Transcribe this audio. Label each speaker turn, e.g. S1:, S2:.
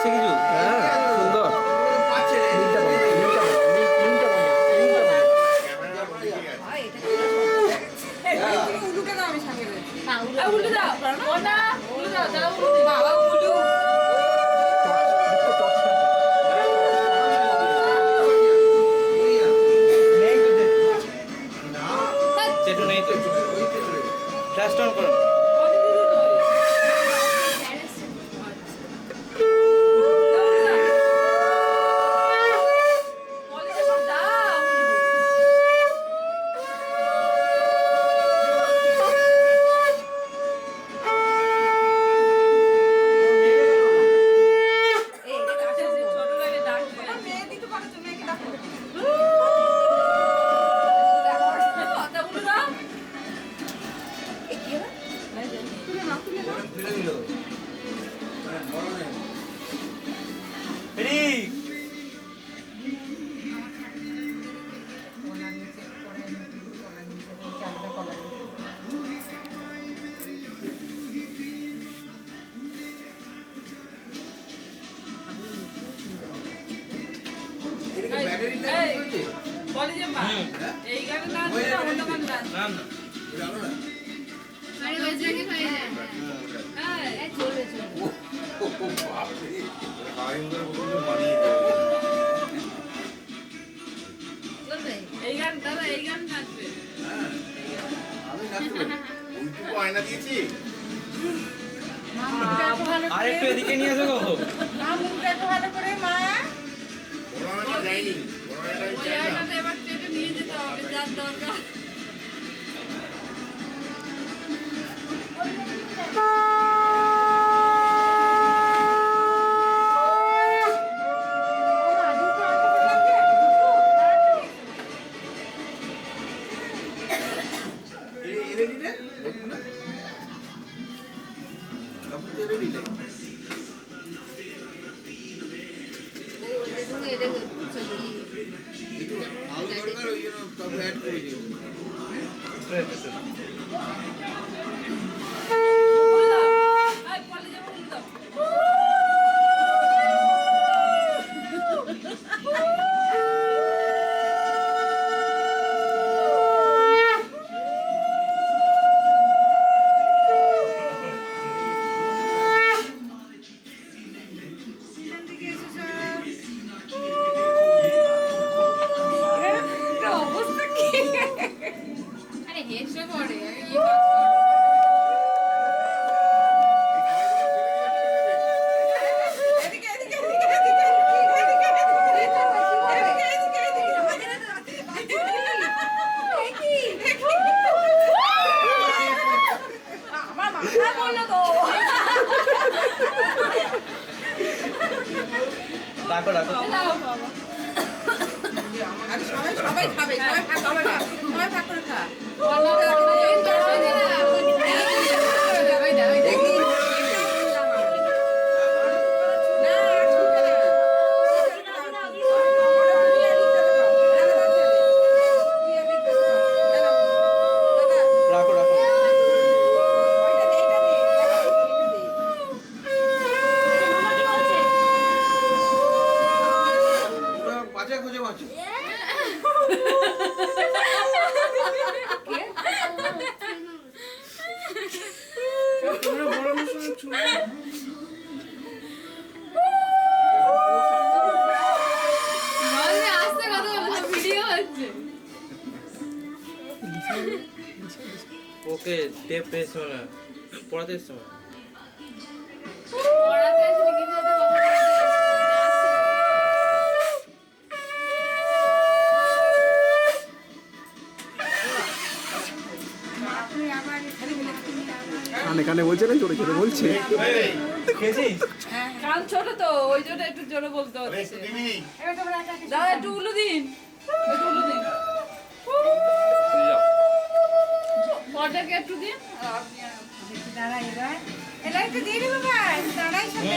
S1: আসছে কিছু?
S2: হ্যাঁ সুন্দর।
S1: সেটু নেই তো, ফ্ল্যাশ অন করুন। আর একটু এদিকে নিয়ে আসো গো। রাখো রাখো।
S3: সবাই খাবে, সবাই ভাগ করে খা, সবাই ভাগ করে খা।
S1: রাখো রাখো। ওকে টেপ পেয়েছো না, পড়াতে এসছো না।
S2: কানে কানে বলছে না, জোরে জোরে বলছে।
S1: খেয়েছিস?
S3: কান ছোট তো ওই জন্য একটু জোরে বলতে হচ্ছে। দাদা একটু উলু দিন, একটু উলু দিন। পর্দাকে একটু দিন। দাঁড়া এবার, এটা একটু দিয়ে দিবো ভাই, দাঁড়াই সাথে।